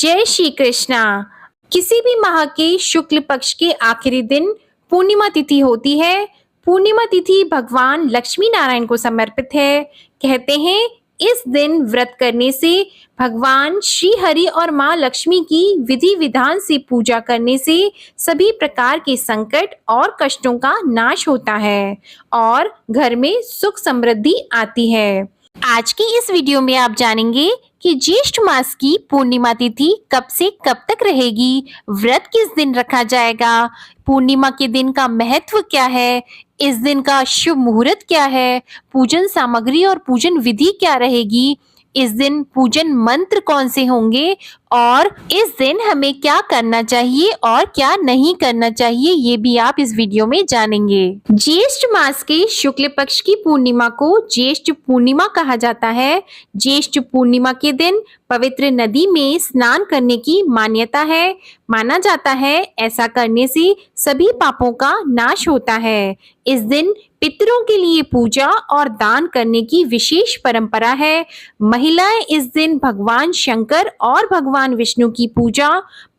जय श्री कृष्णा। किसी भी माह के शुक्ल पक्ष के आखिरी दिन पूर्णिमा तिथि होती है। पूर्णिमा तिथि भगवान लक्ष्मी नारायण को समर्पित है। कहते हैं इस दिन व्रत करने से भगवान श्री हरि और माँ लक्ष्मी की विधि विधान से पूजा करने से सभी प्रकार के संकट और कष्टों का नाश होता है और घर में सुख समृद्धि आती है। आज की इस वीडियो में आप जानेंगे कि ज्येष्ठ मास की पूर्णिमा तिथि कब से कब तक रहेगी, व्रत किस दिन रखा जाएगा, पूर्णिमा के दिन का महत्व क्या है, इस दिन का शुभ मुहूर्त क्या है, पूजन सामग्री और पूजन विधि क्या रहेगी, इस दिन पूजन मंत्र कौन से होंगे और इस दिन हमें क्या करना चाहिए और क्या नहीं करना चाहिए, ये भी आप इस वीडियो में जानेंगे। ज्येष्ठ मास के शुक्ल पक्ष की पूर्णिमा को ज्येष्ठ पूर्णिमा कहा जाता है। ज्येष्ठ पूर्णिमा के दिन पवित्र नदी में स्नान करने की मान्यता है। माना जाता है ऐसा करने से सभी पापों का नाश होता है। इस दिन पितरों के लिए पूजा और दान करने की विशेष परंपरा है। महिलाएं इस दिन भगवान शंकर और भगवान विष्णु की पूजा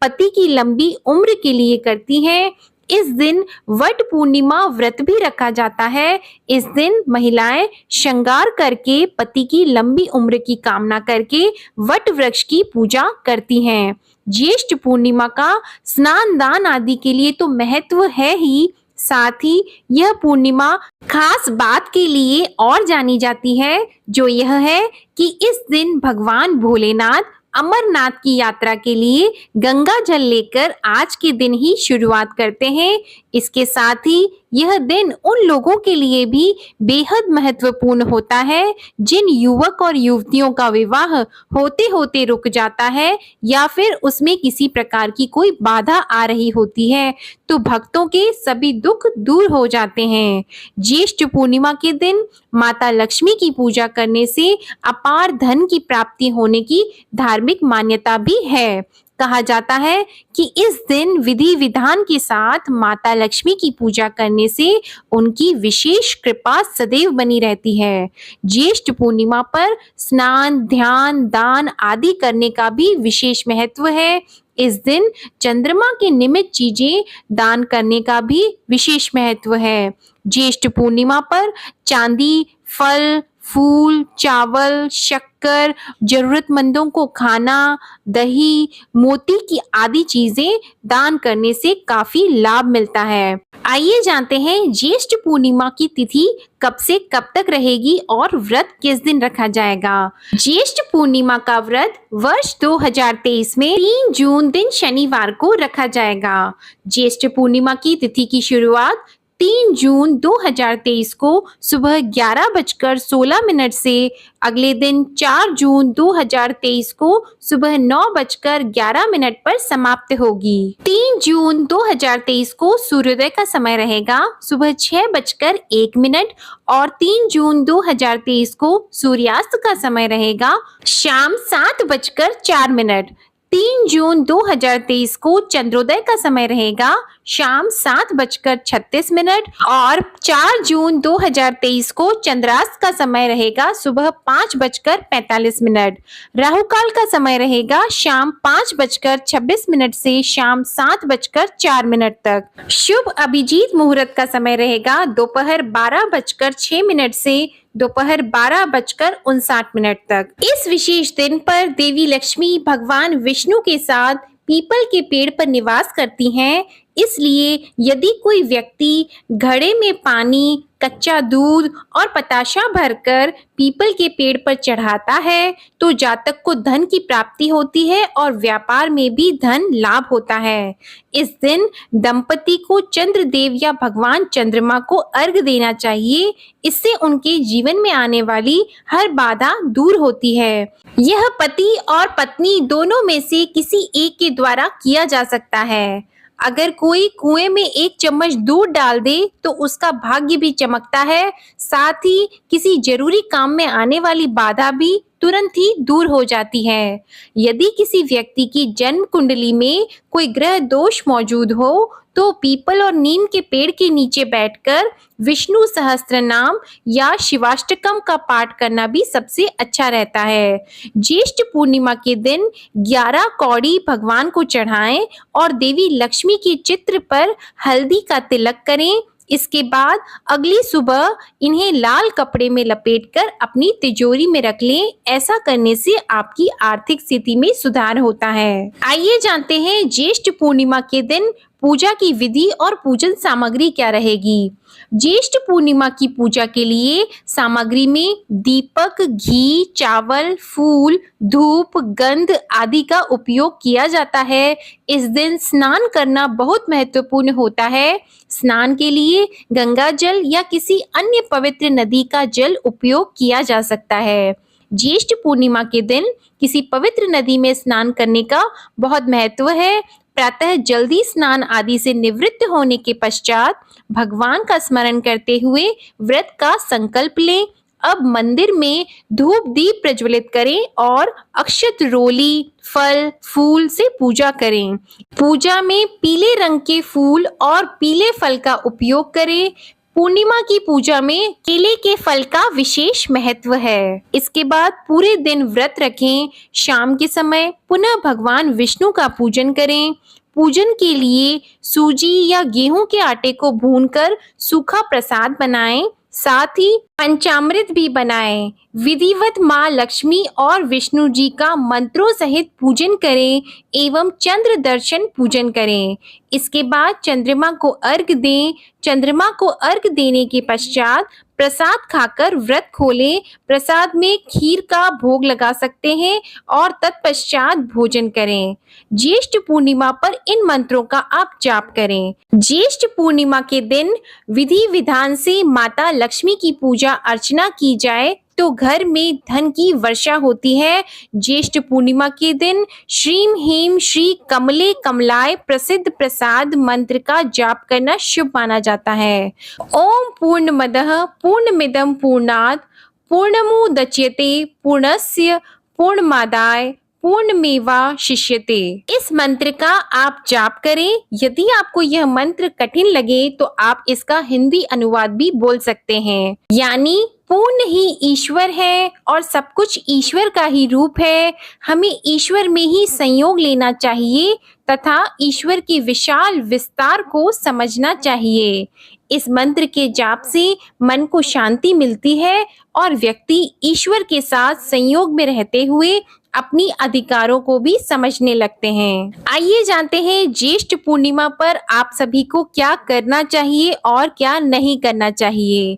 पति की लंबी उम्र के लिए करती हैं। इस दिन वट पूर्णिमा व्रत भी रखा जाता है। इस दिन महिलाएं श्रृंगार करके पति की लंबी उम्र की कामना करके वट वृक्ष की पूजा करती हैं। ज्येष्ठ पूर्णिमा का स्नान दान आदि के लिए तो महत्व है ही, साथ ही यह पूर्णिमा खास बात के लिए और जानी जाती है, जो यह है कि इस दिन भगवान भोलेनाथ अमरनाथ की यात्रा के लिए गंगा जल लेकर आज के दिन ही शुरुआत करते हैं। इसके साथ ही यह दिन उन लोगों के लिए भी बेहद महत्वपूर्ण होता है जिन युवक और युवतियों का विवाह होते होते रुक जाता है या फिर उसमें किसी प्रकार की कोई बाधा आ रही होती है, तो भक्तों के सभी दुख दूर हो जाते हैं। ज्येष्ठ पूर्णिमा के दिन माता लक्ष्मी की पूजा करने से अपार धन की प्राप्ति होने की धार्मिक मान्यता भी है। कहा जाता है कि इस दिन विधि विधान के साथ माता लक्ष्मी की पूजा करने से उनकी विशेष कृपा सदैव बनी रहती है। ज्येष्ठ पूर्णिमा पर स्नान, ध्यान, दान आदि करने का भी विशेष महत्व है। इस दिन चंद्रमा के निमित्त चीजें दान करने का भी विशेष महत्व है। ज्येष्ठ पूर्णिमा पर चांदी, फल, फूल, चावल, शक्कर, जरूरतमंदों को खाना, दही, मोती की आदि चीजें दान करने से काफी लाभ मिलता है। आइए जानते हैं ज्येष्ठ पूर्णिमा की तिथि कब से कब तक रहेगी और व्रत किस दिन रखा जाएगा। ज्येष्ठ पूर्णिमा का व्रत वर्ष 2023 में 3 जून दिन शनिवार को रखा जाएगा। ज्येष्ठ पूर्णिमा की तिथि की शुरुआत 3 जून 2023 को सुबह 11:16 से अगले दिन 4 जून 2023 को सुबह 9:11 पर समाप्त होगी। 3 जून 2023 को सूर्योदय का समय रहेगा सुबह 6:01 और 3 जून 2023 को सूर्यास्त का समय रहेगा शाम 7:04। 3 जून 2023 को चंद्रोदय का समय रहेगा शाम 7:36 और 4 जून 2023 को चंद्रास्त का समय रहेगा सुबह 5:45। राहु काल का समय रहेगा शाम 5:26 से शाम 7:04 तक। शुभ अभिजीत मुहूर्त का समय रहेगा दोपहर 12:06 से दोपहर 12:59 तक। इस विशेष दिन पर देवी लक्ष्मी भगवान विष्णु के साथ पीपल के पेड़ पर निवास करती हैं। इसलिए यदि कोई व्यक्ति घड़े में पानी, कच्चा दूध और पताशा भरकर पीपल के पेड़ पर चढ़ाता है तो जातक को धन की प्राप्ति होती है और व्यापार में भी धन लाभ होता है। इस दिन दंपति को चंद्रदेव या भगवान चंद्रमा को अर्घ देना चाहिए। इससे उनके जीवन में आने वाली हर बाधा दूर होती है। यह पति और पत्नी दोनों में से किसी एक के द्वारा किया जा सकता है। अगर कोई कुएं में 1 चम्मच दूध डाल दे तो उसका भाग्य भी चमकता है, साथ ही किसी जरूरी काम में आने वाली बाधा भी तुरंत ही दूर हो जाती है। यदि किसी व्यक्ति की जन्म कुंडली में कोई ग्रह दोष मौजूद हो तो पीपल और नीम के पेड़ के नीचे बैठकर विष्णु सहस्त्र नाम या शिवाष्टकम का पाठ करना भी सबसे अच्छा रहता है। ज्येष्ठ पूर्णिमा के दिन 11 कौड़ी भगवान को चढ़ाएं और देवी लक्ष्मी के चित्र पर हल्दी का तिलक करें। इसके बाद अगली सुबह इन्हें लाल कपड़े में लपेटकर अपनी तिजोरी में रख लें। ऐसा करने से आपकी आर्थिक स्थिति में सुधार होता है। आइए जानते हैं ज्येष्ठ पूर्णिमा के दिन पूजा की विधि और पूजन सामग्री क्या रहेगी। ज्येष्ठ पूर्णिमा की पूजा के लिए सामग्री में दीपक, घी, चावल, फूल, धूप, गंध आदि का उपयोग किया जाता है। इस दिन स्नान करना बहुत महत्वपूर्ण होता है। स्नान के लिए गंगा जल या किसी अन्य पवित्र नदी का जल उपयोग किया जा सकता है। ज्येष्ठ पूर्णिमा के दिन किसी पवित्र नदी में स्नान करने का बहुत महत्व है। प्रातः जल्दी स्नान आदि से निवृत्त होने के पश्चात भगवान का स्मरण करते हुए व्रत का संकल्प लें। अब मंदिर में धूप दीप प्रज्वलित करें और अक्षत रोली, फल, फूल से पूजा करें। पूजा में पीले रंग के फूल और पीले फल का उपयोग करें। पूर्णिमा की पूजा में केले के फल का विशेष महत्व है। इसके बाद पूरे दिन व्रत रखें। शाम के समय पुनः भगवान विष्णु का पूजन करें। पूजन के लिए सूजी या गेहूं के आटे को भूनकर सूखा प्रसाद बनाएं। साथ ही पंचामृत भी बनाएं। विधिवत माँ लक्ष्मी और विष्णु जी का मंत्रों सहित पूजन करें एवं चंद्र दर्शन पूजन करें। इसके बाद चंद्रमा को अर्घ्य दें। चंद्रमा को अर्घ्य देने के पश्चात प्रसाद खाकर व्रत खोलें। प्रसाद में खीर का भोग लगा सकते हैं और तत्पश्चात भोजन करें। ज्येष्ठ पूर्णिमा पर इन मंत्रों का आप जाप करें। ज्येष्ठ पूर्णिमा के दिन विधि विधान से माता लक्ष्मी की पूजा अर्चना की जाए तो घर में धन की वर्षा होती है। ज्येष्ठ पूर्णिमा के दिन श्रीम ह्रीम श्री कमले कमलाय प्रसिद्ध प्रसाद मंत्र का जाप करना शुभ माना जाता है। ओम पूर्णमदः पूर्णमिदं पूर्णात् पूर्णमुदच्यते पूर्णस्य पूर्णमादाय पूर्णमेवावशिष्यते। इस मंत्र का आप जाप करें। यदि आपको यह मंत्र कठिन लगे तो आप इसका हिंदी अनुवाद भी बोल सकते हैं। यानी पूर्ण ही ईश्वर है और सब कुछ ईश्वर का ही रूप है। हमें ईश्वर में ही संयोग लेना चाहिए तथा ईश्वर के विशाल विस्तार को समझना चाहिए। इस मंत्र के जाप से मन को शांति मिलती है और व्यक्ति ईश्वर के साथ संयोग में रहते हुए अपनी अधिकारों को भी समझने लगते हैं। आइए जानते हैं ज्येष्ठ पूर्णिमा पर आप सभी को क्या करना चाहिए और क्या नहीं करना चाहिए।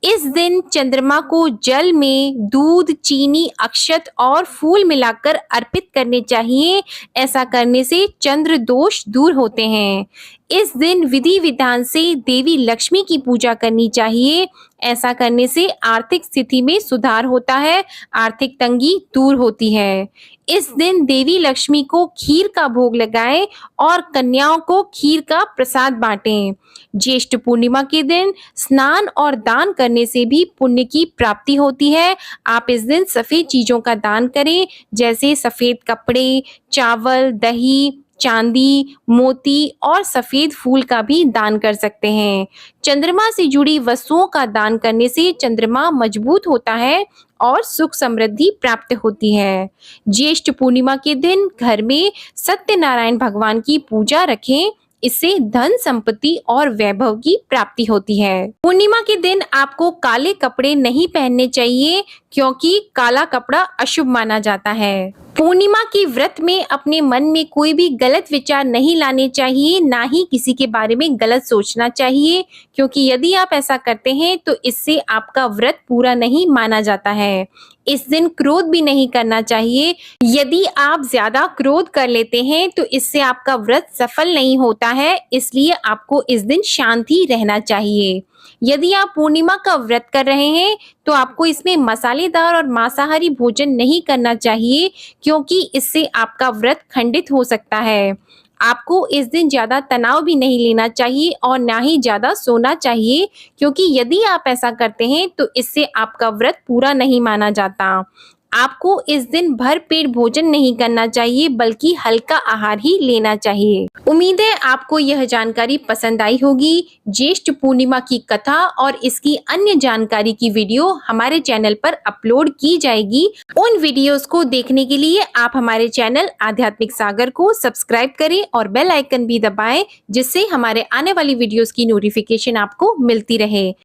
इस दिन चंद्रमा को जल में दूध, चीनी, अक्षत और फूल मिलाकर अर्पित करने चाहिए। ऐसा करने से चंद्र दोष दूर होते हैं। इस दिन विधि विधान से देवी लक्ष्मी की पूजा करनी चाहिए। ऐसा करने से आर्थिक स्थिति में सुधार होता है, आर्थिक तंगी दूर होती है। इस दिन देवी लक्ष्मी को खीर का भोग लगाएं और कन्याओं को खीर का प्रसाद बांटें। ज्येष्ठ पूर्णिमा के दिन स्नान और दान करने से भी पुण्य की प्राप्ति होती है। आप इस दिन सफेद चीजों का दान करें, जैसे सफेद कपड़े, चावल, दही, चांदी, मोती और सफेद फूल का भी दान कर सकते हैं। चंद्रमा से जुड़ी वस्तुओं का दान करने से चंद्रमा मजबूत होता है और सुख समृद्धि प्राप्त होती है। ज्येष्ठ पूर्णिमा के दिन घर में सत्यनारायण भगवान की पूजा रखें। इससे धन संपत्ति और वैभव की प्राप्ति होती है। पूर्णिमा के दिन आपको काले कपड़े नहीं पहनने चाहिए क्योंकि काला कपड़ा अशुभ माना जाता है। पूर्णिमा के व्रत में अपने मन में कोई भी गलत विचार नहीं लाने चाहिए, ना ही किसी के बारे में गलत सोचना चाहिए, क्योंकि यदि आप ऐसा करते हैं तो इससे आपका व्रत पूरा नहीं माना जाता है। इस दिन क्रोध भी नहीं करना चाहिए। यदि आप ज्यादा क्रोध कर लेते हैं तो इससे आपका व्रत सफल नहीं होता है, इसलिए आपको इस दिन शांत ही रहना चाहिए। यदि आप पूर्णिमा का व्रत कर रहे हैं तो आपको इसमें मसालेदार और मांसाहारी भोजन नहीं करना चाहिए, क्योंकि इससे आपका व्रत खंडित हो सकता है। आपको इस दिन ज्यादा तनाव भी नहीं लेना चाहिए और ना ही ज्यादा सोना चाहिए, क्योंकि यदि आप ऐसा करते हैं तो इससे आपका व्रत पूरा नहीं माना जाता। आपको इस दिन भर पेट भोजन नहीं करना चाहिए बल्कि हल्का आहार ही लेना चाहिए। उम्मीद है आपको यह जानकारी पसंद आई होगी। ज्येष्ठ पूर्णिमा की कथा और इसकी अन्य जानकारी की वीडियो हमारे चैनल पर अपलोड की जाएगी। उन वीडियोस को देखने के लिए आप हमारे चैनल आध्यात्मिक सागर को सब्सक्राइब करें और बेल आइकन भी दबाएं, जिससे हमारे आने वाली वीडियोस की नोटिफिकेशन आपको मिलती रहे।